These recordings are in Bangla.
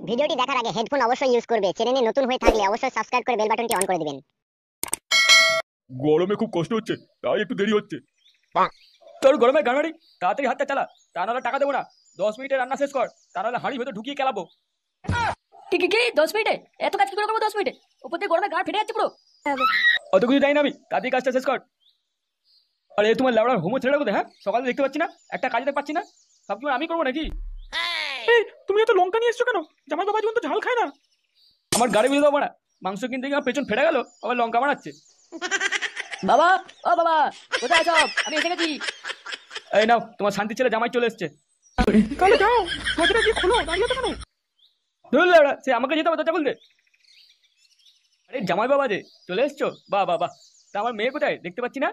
ভিডিওটি দেখার আগে হেডফোন অবশ্যই ইউজ করবে। চ্যানেলে নতুন হয়ে থাকলে অবশ্যই সাবস্ক্রাইব করে বেল বাটনটি অন করে দিবেন। গরমে খুব কষ্ট হচ্ছে, তাই একটু দেরি হচ্ছে। তোর গরমে গাড়ি তাড়াতাড়ি হাতটা চালা, তা নাহলে টাকা দেবো না। 10 মিনিটে রান্না শেষ কর, তা নাহলে হাঁড়ি ভেতর ঢুকিয়ে খেলাবো। কি 10 মিনিটে এত কাজ কি করে করবো? 10 মিনিটে উপর দিয়ে গরমে গাড় ফেটে যাচ্ছে পুরো। অত কিছু যাই না আমি, তাড়াতাড়ি কাজটা শেষ কর। আরে তোমার লেবড়ার হোমো ছেড়ে কোথায়? হ্যাঁ, সকালে দেখতে পাচ্ছি না, একটা কাজ দেখতে পাচ্ছি না, সব কিছু আমি করবো নাকি? এই তুমি এত লঙ্কা নিয়ে এসছো কেন? জামাই বাবা জীবন তো ঝাল খায় না। আমার গাড়ি বুঝে দেবো না, মাংস কিনতে গিয়ে আমার পেছন ফেটে গেল, আবার লঙ্কা বানাচ্ছে। বাবা, ও বাবা, কোথায় আছো? আমি এসে গেছি। এই নাও, তোমার শান্তি ছেলে জামাই চলে এসছে। তাহলে যাও, দরজাটা গিয়ে খোলো, দাঁড়িয়ে তো কেন? ধরলে ওরা, সে আমাকে যেতে হবে দরজা খুলতে। আরে জামাই বাবা যে চলে এসছো, বাহ বাহ বাহ। তা আমার মেয়ে কোথায় দেখতে পাচ্ছি না?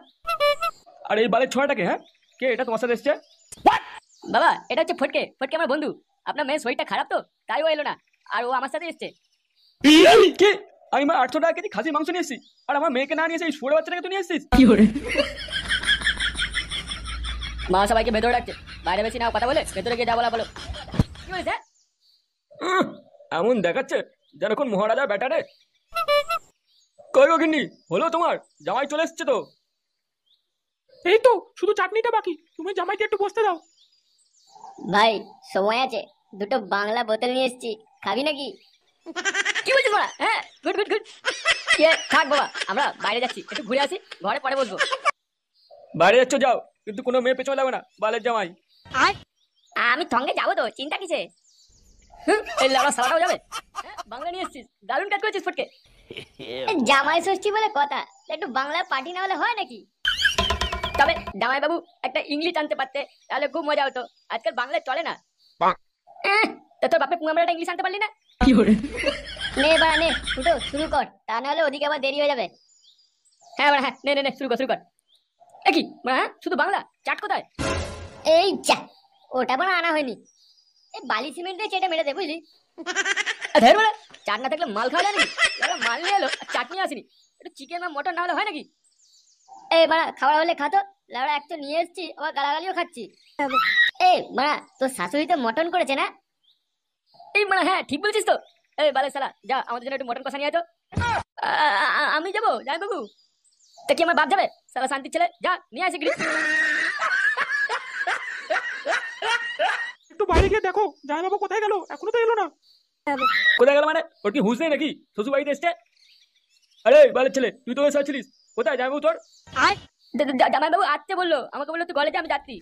আর এই বালের ছোঁয়াটাকে, হ্যাঁ কে এটা তোমার সাথে এসছে? বাবা, এটা হচ্ছে ফটকে। ফটকে আমার বন্ধু। আপনার মেয়ের শরীরটা খারাপ তো, তাই ও এলো না, আর ও আমার সাথে এসছে। কে? আমি মা 800 টাকা কেজি খাসির মাংস নিয়ে এসেছি, আর আমার মেয়েকে না নিয়ে এসে এই শুয়োর বাচ্চাটাকে তুই নিয়ে এসেছিস? কি করে? মা সবাইকে ভেতরে ডাকছে, বাইরে বেশি নাও কথা বলে ভেতরে গিয়ে যা বলা বলো। কি হয়েছে? এমন দেখাচ্ছে যেন কোন মহারাজা ব্যাটারে। কই গো গিন্নি, হলো তোমার? জামাই চলে এসছে তো। এই তো শুধু চাটনিটা বাকি, তুমি জামাইকে একটু বসতে দাও। ভাই সময় আছে, দুটো বাংলা বোতল নিয়ে এসেছি, খাবি নাকি? কি বলছিস বড়া? হ্যাঁ, গুড গুড গুড। থাক বাবা, আমরা বাইরে যাচ্ছি, একটু ঘুরে আসি, ঘরে পরে বসবো। বাইরে যাচ্ছ যাও, কিন্তু কোনো মেয়ে পেছনে লাগবে না, বালের জামাই। আমি সঙ্গে যাবো তো, চিন্তা কিসে? এই লাউড়া সালাটাও যাবে? হ্যাঁ, বাংলা নিয়ে এসেছিস, দারুণ কাজ করেছিস ফটকে। জামাই ষষ্ঠী বলে কথা, একটু বাংলা পার্টি না হলে হয় নাকি? তবে জামাই বাবু একটা ইংলিশ আনতে পারতে, তাহলে খুব মজা হতো। আজকাল বাংলায় চলে না। তা তোর বাপে আমরা ইংলিশ আনতে পারলি না? কি করে? নে বাড়া নে, ফুটো শুরু কর, তা নাহলে ওদিকে আবার দেরি হয়ে যাবে। হ্যাঁ বাড়া, হ্যাঁ, নে নে নে, শুরু কর শুরু কর। কি হ্যাঁ, শুধু বাংলা চাট কোথায়? এই যা, ওটা বাড়া আনা হয়নি, এই বালি সিমেন্ট দিয়ে চেটে মেরে দে, বুঝলি? ধর বলে, চাট না থাকলে মাল খাওয়া যায় নাকি? মাল নিয়ে এলো, চাটনি আসেনি, একটু চিকেন বা মটন না হলে হয় নাকি? এই বাড়া খাবার হলে খাতো, লাউড়া এক তো নিয়ে এসেছি, আবার গালাগালিও খাচ্ছি। এই বাড়া, তোর শাশুড়ি তো মটন করেছে না? এই মানে হ্যাঁ, ঠিক বলছিস তো। এই বালে শালা, যা আমাদের জন্য একটু মটন কষা নিয়ে আয় তো। আমি যাবো যাই বাবু? তা কি আমার বাপ যাবে? শালা শান্তির ছেলে, যা নিয়ে আসে গিরি। একটু বাইরে গিয়ে দেখো জামাই বাবা কোথায় গেল, এখনো তো এলো না। কোথায় গেল মানে? ওর কি হুঁশ নেই নাকি? শ্বশুর বাড়িতে এসছে। আরে বালের ছেলে, তুই তো এসে আছিলিস, কোথায় যাবো তোর? জামাই বাবু আসতে বললো, আমাকে বললো তুই কলেজে, আমি যাচ্ছি।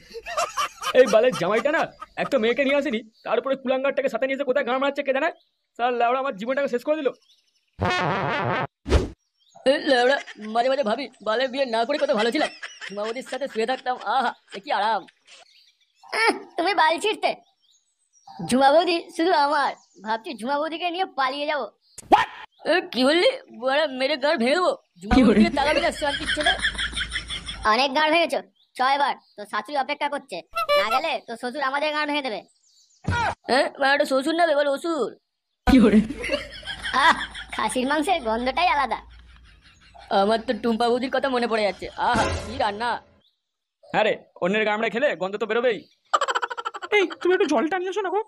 এই বালের জামাইটা না, একটা মেয়েকে নিয়ে আসেনি, তারপরে কুলাঙ্গারটাকে সাথে নিয়ে এসে কোথায় গান মারাচ্ছে কে জানে। স্যার লেওড়া আমার জীবনটাকে শেষ করে দিল। লেওড়া, মাঝে মাঝে ভাবি বালের বিয়ে না করে কত ভালো ছিলাম, ঝুমাবতির সাথে শুয়ে থাকতাম, আহা কি আরাম। তুমি বাল ছিড়তে? ঝুমা বৌদি শুধু আমার, ভাবছি ঝুমা বৌদিকে নিয়ে পালিয়ে যাবো। কি বললি? বড় মেরে গাড় ভেঙে দেবো। ঝুমাবতিকে তাকাবি না শান্তির ছেলে। অনেক গাঁড় ভেঙেছো, চ এবার, তো শাশুড়ি অপেক্ষা করছে, না গেলে তো শ্বশুর আমাদের গাঁড় ভেঙে দেবে। হ্যাঁ, মানে শ্বশুর না বল অসুর। আহ, খাসির মাংসের গন্ধটাই আলাদা। আমার তো টুম্পা বৌদির কথা মনে পড়ে যাচ্ছে, আহা কি রান্না। হ্যাঁ রে, অন্যের গামড়া খেলে গন্ধ তো বেরোবেই। এই তুমি একটু জলটা নিয়ে এসো না গো।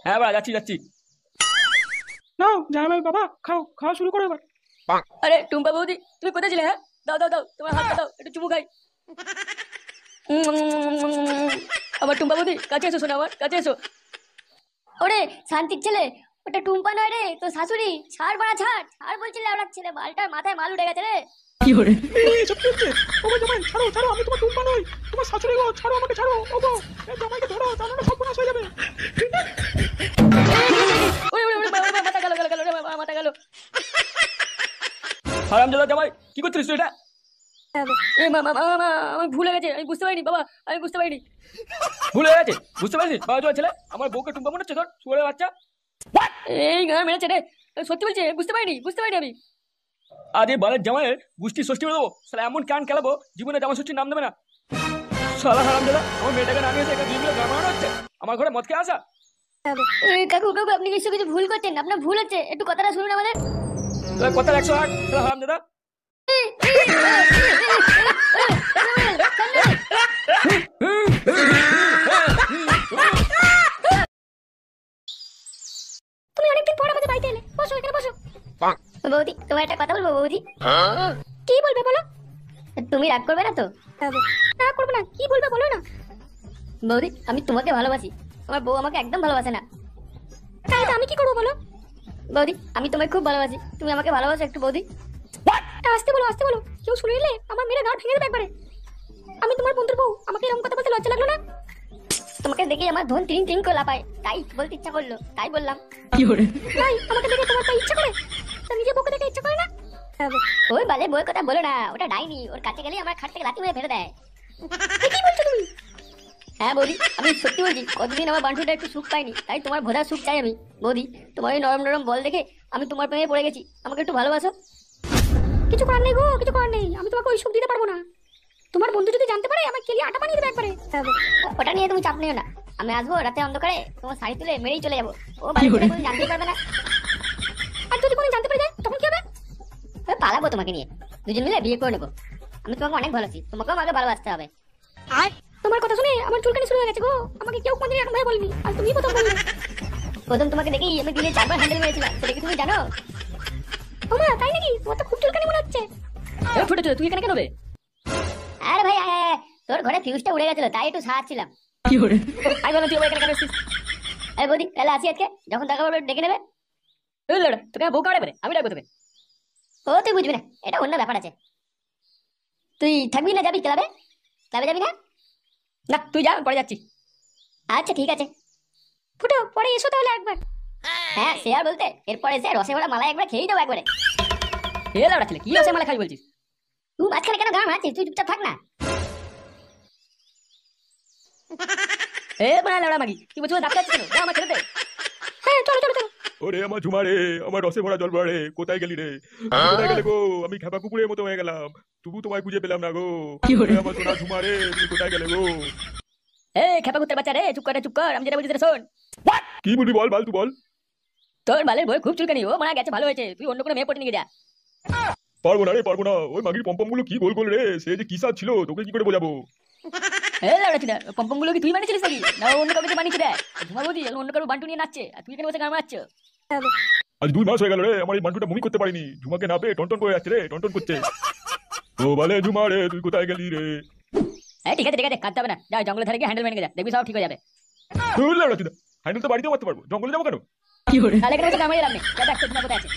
হ্যাঁ বাবা, যাচ্ছি যাচ্ছি। নাও জামাই বাবা, খাও, খাওয়া শুরু করো এবার। আরে টুম্পা বৌদি, তুমি কোথায় ছিলে? হ্যাঁ, দাও দাও দাও, তোমার হাতটা দাও, একটু চুমু খাই। আমার টুম্পা বৌদি, কাছে এসো শোনা, আমার কাছে এসো। ওরে শান্তির ছেলে, ওটা টুম্পা নয় রে, তো শাশুড়ি। ছাড় বাড়া, ছাড় ছাড় বলছিলে, ওরা ছেলে বালটার মাথায় মাল উঠে গেছে রে। কি করে? এই সব কি হচ্ছে? ও গো জামাই, ছাড়ো ছাড়ো, আমি তোমার টুম্পা নই, তোমার শাশুড়ি গো, ছাড়ো আমাকে, ছাড়ো। ও গো, এই জামাইকে ধরো, তাহলে না সর্বনাশ হয়ে যাবে। ওরে ওরে ওরে, মাথা গেল গেল গেল রে বাবা, মাথা গেল। হারামজাদা জামাই, কি করছিস তুই এটা? এ মা মা মা মা, আমার ভুল হয়ে গেছে, আমি বুঝতে পারিনি বাবা, আমি বুঝতে পারিনি। ভুল হয়ে গেছে, বুঝতে পারিনি? বাবা জোয়া ছেলে, আমার বউকে টুম্পা মনে হচ্ছে তোর, শুয়োরের বাচ্চা। এই গান মেরেছে রে, সত্যি বলছি, বুঝতে পারিনি, বুঝতে পারিনি আমি। আজ এই বালের জামাইয়ের গুষ্টি ষষ্ঠী করে দেবো, শালা এমন কান খেলাবো, জীবনে জামা ষষ্ঠীর নাম দেবে না। শালা হারামজাদা, আমার মেয়েটাকে না নিয়ে এসে এখানে গান মারানো হচ্ছে, আমার ঘরে মদ খেয়ে আসা। কাকু কাকু, আপনি কিছু কিছু ভুল করছেন, আপনার ভুল হচ্ছে, একটু কথাটা শুনুন আমাদের। কথা 108, শালা হারামজাদা। বৌদি তোমার একটা কথা বলবো বৌদি। কি বলবে বলো? তুমি রাগ করবে না তো? রাগ করবো না, কি বলবে বলো না। বৌদি আমি তোমাকে ভালোবাসি, আমার বউ আমাকে একদম ভালোবাসে না। তাই তো আমি কি করবো বলো? বৌদি আমি তোমায় খুব ভালোবাসি, তুমি আমাকে ভালোবাসো একটু বৌদি। আসতে বলো, আসতে বলো, কেউ শুনে নিলে আমার মেরে গাড় ভেঙে দেবে একবারে। আমি তোমার বন্ধুর বউ, আমাকে এরকম কথা বলতে লজ্জা লাগলো না? তোমাকে দেখে আমার ধন তিন তিন করে লাপায়, তাই বলতে ইচ্ছা করলো, তাই বললাম। তাই আমাকে দেখে তোমার তাই ইচ্ছা করে? তা নিজে বউকে দেখে ইচ্ছা করে না? ওই বাজে বউয়ের কথা বলো না, ওটা ডাইনি, ওর কাছে গেলেই আমার খাট থেকে লাথি মেরে ফেলে দেয়। কি বলছো তুমি? হ্যাঁ বৌদি আমি সত্যি বলছি, কতদিন আমার বান্টুটা একটু সুখ পাইনি, তাই তোমার ভোদার সুখ চাই আমি। বৌদি তোমার ওই নরম নরম বল দেখে আমি তোমার প্রেমে পড়ে গেছি, আমাকে একটু ভালোবাসো। কিছু করার নেই গো, কিছু করার নেই, আমি তোমাকে ওই সুখ দিতে পারবো না। তোমার বন্ধু যদি জানতে পারে আমার কেলি আটা বানিয়ে দেবে একবারে। ওটা নিয়ে তুমি চাপ নিও না, আমি আসবো রাতে অন্ধকারে, তোমার শাড়ি তুলে মেরেই চলে যাবো, ও বাড়িতে কোনো জানতেই পারবে না। আর যদি কোনো জানতে পারে যায় তখন কি হবে? পালাবো তোমাকে নিয়ে, দুজন মিলে বিয়ে করে নেবো। আমি তোমাকে অনেক ভালোবাসি, তোমাকেও আমাকে ভালোবাসতে হবে। আর তোমার কথা শুনে আমার চুলকানি শুরু হয়ে গেছে গো, আমাকে কেউ কোনদিন এরকম ভাবে বলেনি, আর তুমি প্রথম বললে। প্রথম তোমাকে দেখেই আমি দিনে 4 বার হ্যান্ডেল মেরেছিলাম, সেটা কি তুমি জানো? ওমা তাই নাকি? তোমার তো খুব চুলকানি মনে হচ্ছে। ছোট ছোট তুই এখানে কেন রে? আরে ভাই তোর ঘরে ফিউজটা উড়ে গেছিল, তাই একটু সাহায্যছিলাম। আমি বললাম তুই এখানে কেন এসেছিস? এই বৌদি তাহলে আসি আজকে, যখন দেখা করবে ডেকে নেবে। তোকে বউ কাড়ে পারে, আমি ডাকবো তোকে। ও তুই বুঝবি না, এটা অন্য ব্যাপার আছে। তুই থাকবি না যাবি ক্লাবে? ক্লাবে যাবি না? না তুই যা, পরে যাচ্ছি। আচ্ছা ঠিক আছে। ফুটো পরে এসো তাহলে একবার। হ্যাঁ সে আর বলতে, এরপরে এসে রসে ভরা মালা একবার খেয়েই দেবো একবারে। এ লাউড়া ছেলে, কি রসে মালা খাবি বলছিস? তুই মাঝখানে কেন গান আছিস? তুই চুপচাপ থাক না। এ মানে লাউড়া মাগি, কি বলছিস? ডাক্তার কেন? যা আমার ছেড়ে দে। হ্যাঁ চলো চলো চলো। ওরে আমার ঝুমা রে, আমার রসে ভরা জল রে, কোথায় গেলি রে? তুমি কোথায় গেলে গো? আমি খেপা কুকুরের মতো হয়ে গেলাম, তবু তোমায় খুঁজে পেলাম না গো। ওরে আমার সোনা ঝুমা রে, তুমি কোথায় গেলে গো? এ খেপা কুত্তের বাচ্চা রে, চুপ কর রে, চুপ কর, আমি যেটা বলছি সেটা শোন। কি বলবি বল, বাল তুই বল। তোর বালের বই খুব চুলকানি, ও মারা গেছে, ভালো হয়েছে, তুই অন্য কোনো মেয়ে পটে নিয়ে যা। পারবো না রে, পারবো না। ওই মাগির পম্পম গুলো কি গোল গোল রে, সে যে কি সাজ ছিল, তোকে কি করে বোঝাবো? এ লাউড়া ছিল, পম্পম গুলো কি তুই বানিয়েছিলিস নাকি? না ও অন্য কাউকে বানিয়েছে রে? ঝুমা বৌদি অন্য কারো বান্টু নিয়ে নাচছে, আর তুই এখানে বসে গান মারছ। আজ 2 মাস হয়ে গেল রে, আমার এই বান্টুটা মুভি করতে পারিনি, ঝুমাকে না পেয়ে টনটন করে যাচ্ছে রে, টনটন করছে। ও বলে ঝুমা রে, তুই কোথায় গেলি রে? হ্যাঁ ঠিক আছে ঠিক আছে, কাটতে হবে না, যা জঙ্গলের ধারে গিয়ে হ্যান্ডেল মেনে যা, দেখবি সব ঠিক হয়ে যাবে। তুই লেওড়া তুই, হ্যান্ডেল তো বাড়িতেও মারতে পারবো, জঙ্গলে যাবো কেন? তাহলে এখানে বসে গান মারিয়ে লাভ নেই, যা দেখ তোর ঝুমা কোথায় আছে।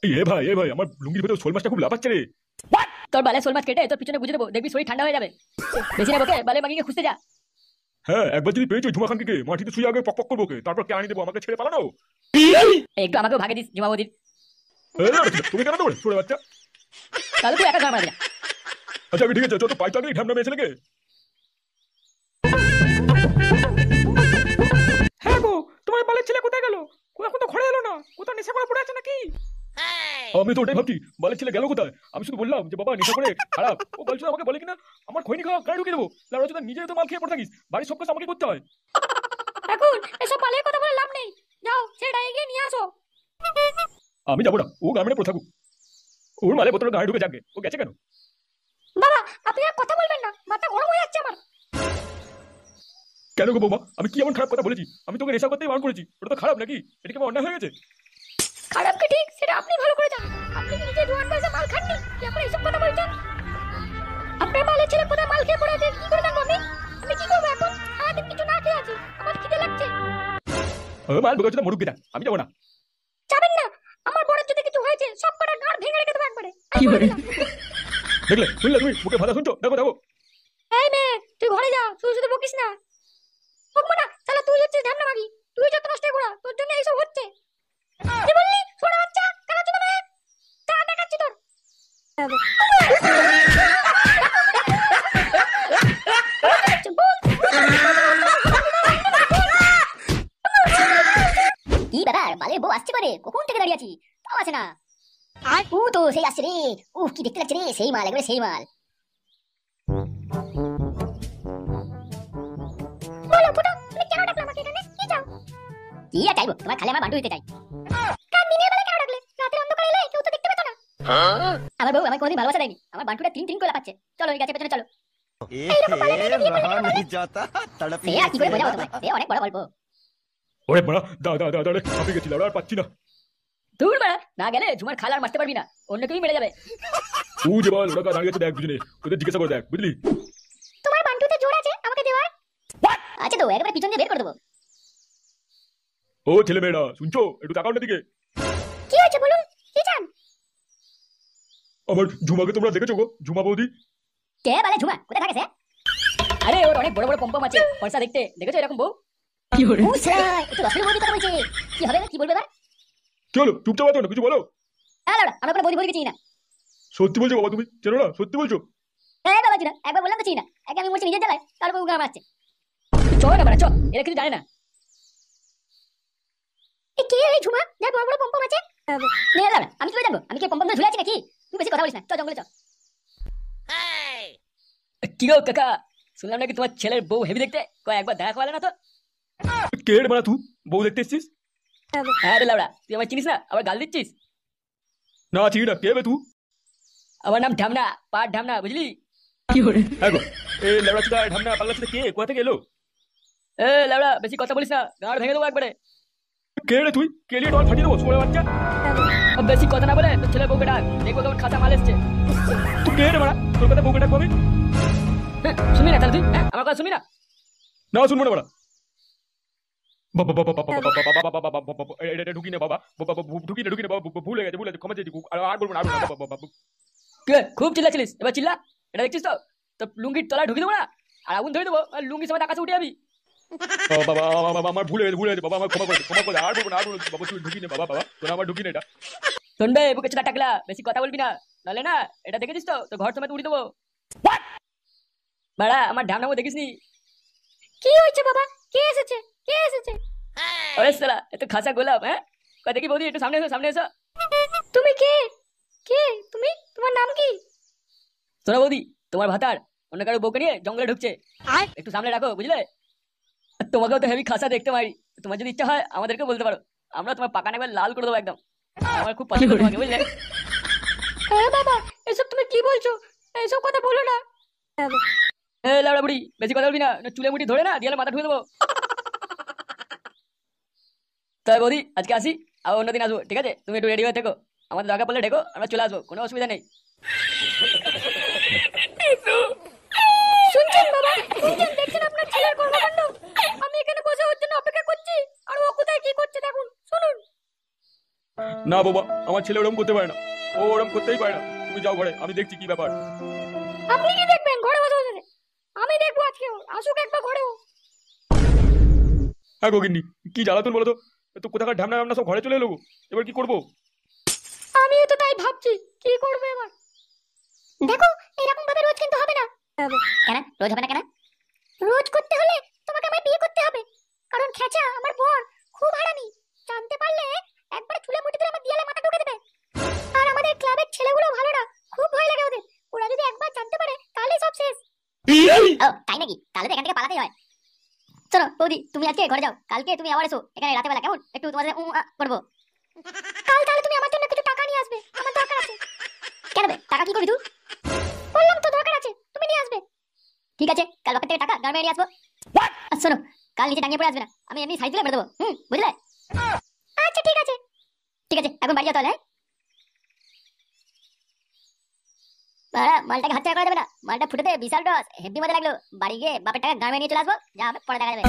এ ভাই আমার লুঙ্গির ভেতর শোল মাছটা খুব লাফাচ্ছে রে। তোর বালে শোল মাছ কেটে তোর পিছনে বুঝে দেবো, দেখবি শরীর ঠান্ডা হয়ে যাবে। বেশি না বকে, বালে মাগিকে খুঁজতে যা। হ্যাঁ একবার যদি পেয়েছো ঝুমা খানকে, মাটিতে শুয়ে আগে পক পক করবো কে, তারপর কে আনি দেবো, আমাকে ছেড়ে পালানো। একটু আমাকেও ভাগে দিস ঝুমা বৌদির। তুমি কেন দেবো ছোট বাচ্চা? তাহলে তুই একা গান মারবি না। আচ্ছা ঠিক আছে, চল তো পাইটা গিয়ে ঢ্যামনা মেয়ে ছেলেকে। হ্যাঁ গো, তোমার বালের ছেলে কোথায় গেল? এখন তো ঘরে এলো না, কোথাও নেশা করে পড়ে আছে নাকি? আমি তো ওটাই ভাবছি, বালের ছেলে গেল কোথায়। আমি শুধু বললাম যে বাবা নেশা করে খারাপ, ও বলছো আমাকে বলে কিনা আমার খৈনি খাওয়া গাড়ি ঢুকিয়ে দেবো। লাউড়া চোদা নিজে তো মাল খেয়ে পড়ে থাকিস, বাড়ির সব কাজ আমাকে করতে হয়। এখন এসব বালের কথা বলে লাভ নেই, যাও সেটা এগিয়ে নিয়ে আসো। আমি যাবো না, ও গ্রামে পড়ে থাকুক, ওর মালে বোতলে গাড়ি ঢুকে যাবে, ও গেছে কেন? বাবা আপনি আর কথা বলবেন না, মাথা গরম হয়ে যাচ্ছে আমার। কেন গো বৌমা, আমি কি এমন খারাপ কথা বলেছি? আমি তোকে নেশা করতেই বারণ করেছি, ওটা তো খারাপ নাকি? এটা কি আমার অন্যায় হয়ে গেছে? খারাপ কি ঠিক সেটা আপনি ভালো করে জানেন, আপনি কি নিজে জোয়ান বয়সে মাল খাননি কি আপনি এইসব কথা বলছেন? আপনার মালের ছেলে কোথায় মাল খেয়ে পড়ে আছে কি করে জানবো আমি? আমি কি করবো এখন? সারাদিন কিছু না খেয়ে আছি, আমার খিদে লাগছে। ও মাল বোকা চোদা মরুক গেটা, আমি যাবো না। যাবেন না? আমার বড়ের যদি কিছু হয়েছে সব কটা গাড় ভেঙে রেখে দেবো একবারে। দেখলে শুনলে তুমি মুখে ভাষা শুনছো? দেখো দেখো। এই মেয়ে তুই ঘরে যা, তুই শুধু বকিস না। বকবো না, তাহলে তুই হচ্ছিস ঢ্যামনা মাগি, তুই যত নষ্ট করা, তোর জন্য এইসব হচ্ছে। কি বললি? ছোট বাচ্চা কানা চোদা মেয়ে, তা দেখাচ্ছি তোর। কি ব্যাপার, বালের বউ আসছে পারে, কখন থেকে দাঁড়িয়ে আছি, তাও আছে না। আর ও তো সেই আসছে রে, কি দেখতে লাগছে রে, সেই মাল একবারে সেই মাল। বলো ফুটো, তুমি কেন ডাকলে আমাকে এখানে? কি চাও? কি আর চাইবো, তোমার খালি আমার বান্টু হইতে চাই। কাল দিনের বেলা কেন ডাকলে? রাতের অন্ধকারে এলে কেউ তো দেখতে পেত না। আমার বউ আমাকে কোনোদিন ভালোবাসা দেয়নি, আমার বান্টুটা তিন তিন করে লাফাচ্ছে। চলো ওই গাছের পেছনে চলো। रहा नहीं जाता तड़प সে আর কি করে বোঝাবো তোমায়, সে অনেক বড় গল্প। ওরে বড়া, দা দা দা দা রে, আমি গেছি লাউড়া, আর পাচ্ছি না। দূর বেড়া, না গেলে ঝুমার খাল আর মারতে পারবি না, অন্য কেউই মেরে যাবে। ও যে বল ওরা দাঁড়িয়ে আছে দেখ বুঝলি, ওদের জিজ্ঞাসা করে দেখ বুঝলি। তোমার বান্টুতে জোর আছে আমাকে দেওয়ার? আচ্ছা তো একবার পিছন দিয়ে বের করে দেবো। ও ছেলে মেয়েরা শুনছো, একটু তাকাও না দিকে। কি হয়েছে বলুন, কি চান? আমার ঝুমাকে তোমরা দেখেছো গো? ঝুমা বৌদি কে বলে ঝুমা? কোথায় থাকে সে? আরে ওর অনেক বড় বড় পম্পম আছে, পয়সা দেখতে, দেখেছো এরকম বউ? ও শালা, একটু রসের বৌদি কথা বলছে। কি হবে, কি বলবে এবার? কি হলো, চুপচাপ আছো না, কিছু বলো। হ্যাঁ লাউড়া, আমরা কোনো বৌদি বৌদি চিনি না। সত্যি বলছো বাবা, তুমি চেনো না? সত্যি বলছো? হ্যাঁ বাবা চিনা, একবার বললাম তো চিনি না। একে আমি বলছি নিজের জ্বালায়, তারপর উগার মারছে। চ না বেড়া চ, এরা কিছু জানে না। এ কে এই ঝুমা, যার বড় বড় পম্পম আছে? নে লাউড়া, আমি কি করে জানবো? আমি কি পম্পম ধরে ঝুলে আছি নাকি? তুই বেশি কথা বলিস না, চ জঙ্গলে চ। কি গো কাকা, শুনলাম নাকি তোমার ছেলের বউ হেভি দেখতে, কয় একবার দেখা করালে না তো? কে রে মারা তুই, বউ দেখতে এসছিস? হ্যাঁ রে লাউড়া, তুই আমার চিনিস না, আবার গাল দিচ্ছিস? না চিনি না, কে বে তুই? আমার নাম ঢামনা, পাট ঢামনা, বুঝলি? হ্যাঁ গো, এই লেবড়া চুদা ঢামনা পাল্লা চুদা কে, কোথা থেকে এলো? এ লাউড়া, বেশি কথা বলিস না, গাঁড় ভেঙে দেবো একবারে। কে রে তুই? কে লিয়ে ডল ফাটিয়ে দেবো ছোড়ে বাচ্চা। বেশি কথা না বলে তোর ছেলের বউকে ডাক, দেখবো তোর খাতা মাল এসছে। তুই কে রে মারা, তোর কথা বউকে ডাকবো আমি? শুনবি না তাহলে তুই? হ্যাঁ, আমার কথা শুনবি না? না শুনবো না মারা। বাবা বাবা বাবা বাবা বাবা বাবা বাবা বাবা, এটা ঢুকি না বাবা, বাবা ঢুকি না বাবা, ভুলে গেছে ক্ষমা চেয়ে দিই, আর বলবো না, আর বলবো না, বাবা বাবা। কি রে, খুব চিল্লাচ্ছিলিস, এবার চিল্লা। এটা দেখছিস তো, তোর লুঙ্গির তলায় ঢুকি দেবো না, আর আগুন ধরে দেবো, আর লুঙ্গির সময় আকাশে উঠে যাবি। বাবা আমার ভুলে গেছে বাবা, আমার ক্ষমা করে আর বলবো না, আর বলবো বাবা, তুই ঢুকি না বাবা, বাবা তোরা আমার ঢুকি না এটা। শুনবে বুকে চোদা টাকলা, বেশি কথা বলবি না, নাহলে না এটা দেখেছিস তো, তোর ঘর সময় উড়ে দেবো। বাড়া, আমার ঢামনামো দেখিসনি? কি হয়েছে বাবা? কে এসেছে? কে এসেছে? ওরে শালা, এত খাসা গোলাপ। হ্যাঁ, কয় দেখি বৌদি, একটু সামনে এসো, সামনে এসো। তুমি কে? কে তুমি? তোমার নাম কি? শোনো বৌদি, তোমার ভাতার অন্য কারো বউকে নিয়ে জঙ্গলে ঢুকছে, একটু সামনে রাখো বুঝলে। আর তোমাকেও তো হেভি খাসা দেখতে পারি, তোমার যদি ইচ্ছা হয় আমাদেরকে বলতে পারো, আমরা তোমার পাকান একবার লাল করে দেবো একদম। আমার খুব পছন্দ তোমাকে, বুঝলে। হ্যাঁ বাবা, এসব তুমি কি বলছো? এসব কথা বলো না। এ লাউড়া বুড়ি, বেশি কথা বলবি না, না চুলে মুটি ধরে না দিয়ালে মাথা ঢুকে দেবো। তাই বৌদি আজকে আসি, আর অন্যদিন আসবো, ঠিক আছে? তুমি একটু রেডি হয়ে থেকো, আমাদের দরকার পড়লে ডেকো, আমরা চলে আসবো, কোনো অসুবিধা নেই। শুনছেন বাবা? শুনছেন, দেখছেন আপনার ছেলের কর্মকাণ্ড? আমি এখানে বসে ওর জন্য অপেক্ষা করছি, আর ও কোথায় কি করছে দেখুন, শুনুন। না বাবা, আমার ছেলে ওরকম করতে পারে না, ও ওরকম করতেই পারে না। তুমি যাও ঘরে, আমি দেখছি কি ব্যাপার। আপনি কি দেখবেন ঘরে বসে বসে? আমি দেখবো আজকে, ওর আসুক একবার ঘরেও। হ্যাঁ গোগিন্নি, কি জ্বালাতন বলো তো, তো কোথাকার ঢামনা রামনা সব ঘরে চলে এলো, এবার কি করবো? আমিও তো তাই ভাবছি, কি করবে এবার। দেখো, এরকম ভাবে রোজ কিন্তু হবে না। কেন রোজ হবে না কেন? রোজ করতে হলে তোমাকে আমায় বিয়ে করতে হবে, কারণ খেচা আমার বর খুব হারামি। জানতে পারলে একবার চুলে মুঠি ধরে আমার দিয়ালে মাথা ঢুকে দেবে। আর আমাদের ক্লাবের ছেলেগুলো ভালো না, খুব ভয় লাগে ওদের। ওরা যদি একবার জানতে পারে তাহলে সব শেষ। ও তাই নাকি? তাহলে তো এখান থেকে পালাতেই হয়। চলো বৌদি, তুমি আজকে ঘরে যাও, কালকে তুমি আবার এসো এখানে রাতে বেলা, কেমন? একটু তোমাদের করবো। কাল তাহলে তুমি আমার জন্য কিছু টাকা নিয়ে আসবে, আমার দরকার আছে। কেন বে, টাকা কি করবি তুই? বললাম তো দরকার আছে, তুমি নিয়ে আসবে। ঠিক আছে, কাল বাপের থেকে টাকা গ্রামে নিয়ে আসবো। আর শোনো, কাল নিচে টাঙিয়ে পড়ে আসবে না, আমি এমনি সাইড তুলে মেরে দেবো। বুঝলে? আচ্ছা ঠিক আছে, ঠিক আছে, এখন বাড়ি যাও তাহলে। বাড়া, মালটাকে হাত ছাড়া করে দেবে না, মালটা ফুটেতে বিশাল রস, হেভি মজা লাগলো। বাড়ি গিয়ে বাপের টাকা গ্রামে নিয়ে চলে আসবো, যা হবে পরে দেখা যাবে।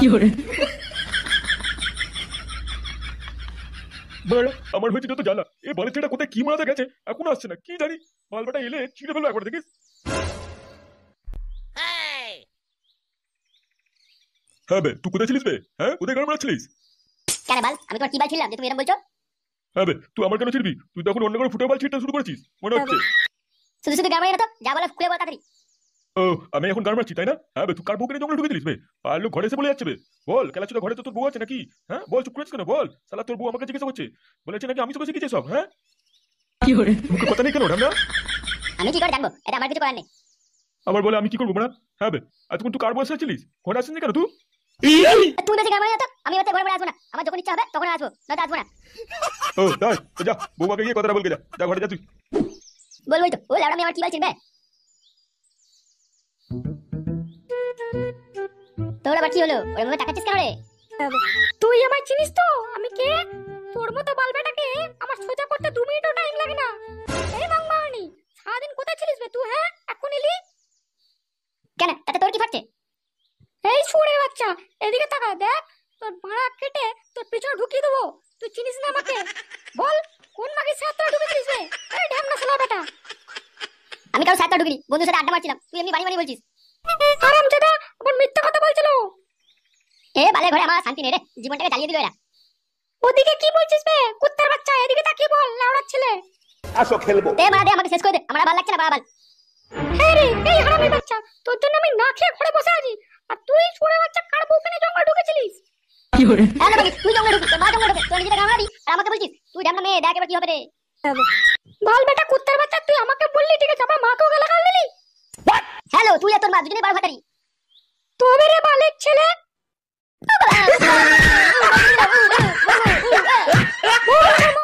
বাড়া, আমার হয়েছে যত জ্বালা, এই বালের ছেলেটা কোথায় কি মারাতে গেছে, এখন আসছে না, কি জানি। মালবাটা এলে ছিঁড়ে ফেলবো একবার, দেখিস। হ্যাঁ বে, তুই কোথায় ছিলিস বে? হ্যাঁ, কোথায় গান মারাচ্ছিলিস? কেন বাল, আমি তোমার কি বাল ছিলাম যে তুমি এরকম বলছো? হ্যাঁ বে, তুই আমার কেন ছিড়বি? তুই তখন অন্য করে ফুটে বাল ছিঁড়তে শুরু করেছিস মনে হচ্ছে। শুধু শুধু গ্রামে না তো, যা বলো খুলে বল তাড়াতাড়ি। ও, আমি এখন গান মারছি তাই না? হ্যাঁ বে, তুই কার বউকে নিয়ে জঙ্গলে ঢুকে দিলিস বে? আর লোক ঘরে এসে বলে যাচ্ছে বে, বল খেলা ছিল ঘরে, তো তোর বউ আছে নাকি? হ্যাঁ বল, চুপ করেছিস কেন বল? শালা তোর বউ আমাকে জিজ্ঞাসা করছে, বলেছে নাকি আমি তোকে শিখেছি সব। হ্যাঁ, মুখে কথা নেই কেন ঢামনা? আমি কি করে জানবো? এটা আমার কিছু করার নেই। আবার বলে আমি কি করবো না? হ্যাঁ বে, এতক্ষণ তুই কার বয়সে ছিলিস, ঘরে আসিস কেন তুই? তুমি বেশি গ্রামে না তো, আমি হচ্ছে ঘরে আসবো না, আমার যখন ইচ্ছা হবে তখন আসবো, নয়তো আসবো না। ও তাই, তো যা বৌমাকে গিয়ে কথাটা বলকে যা, যা ঘরে যা তুই। বলবোই তো, ও লাউড়া, আমি আমার কি বলছি বে? তোর আবার কি হলো? ওর মুখে তাকাচ্ছিস কেন রে? তুই আমায় চিনিস তো আমি কে? তোর মতো বালবেটাকে আমার সোজা এদিকে তাকা দেখ, তোর মারা কেটে তোর পিছনে ঢুকিয়ে দেবো। তুই চিনিস না আমাকে? বল কোন মাগির সাথে তোরা ঢুকেছিলিস বে? এই ঢ্যামনা শালা বেটা। আমি কারো সাথে ঢুকিনি, বন্ধুর সাথে আড্ডা মারছিলাম। তুই এমনি বাড়ি বাড়ি বলছিস। হারামজাদা আবার মিথ্যা কথা বলছিল। এ বালে ঘরে আমার শান্তি নেই রে, জীবনটাকে জ্বালিয়ে দিল এরা। ওদিকে কি বলছিস বে কুত্তার বাচ্চা? এদিকে তাকিয়ে বল লাউড়া ছেলে। আসো খেলবো। দে মারা দে, আমাকে শেষ করে দে, আমার আর ভালো লাগছে না বাড়াবাল। হ্যাঁ রে এই হারামি বাচ্চা, তোর জন্য আমি না খেয়ে ঘরে বসে আছি, আর তুই শুয়ে বাচ্চা কার বউকে নিয়ে জঙ্গলে ঢুকেছিলিস। কি করে হ্যালো বাকি, তুই জঙ্গলে ঢুকিস, তোর মা জঙ্গলে ঢুকে, তোর নিজেকে কামড়াবি আর আমাকে বলছিস তুই ঢ্যামনা মেয়ে, দেখ এবার কি হবে রে। বল বেটা কুত্তার বাচ্চা, তুই আমাকে বললি ঠিক আছে, আবার মাকেও গালাগাল দিলি। হ্যালো তুই আর তোর মা দুজনেই বড় ভাতারি। তবে রে বালের ছেলে।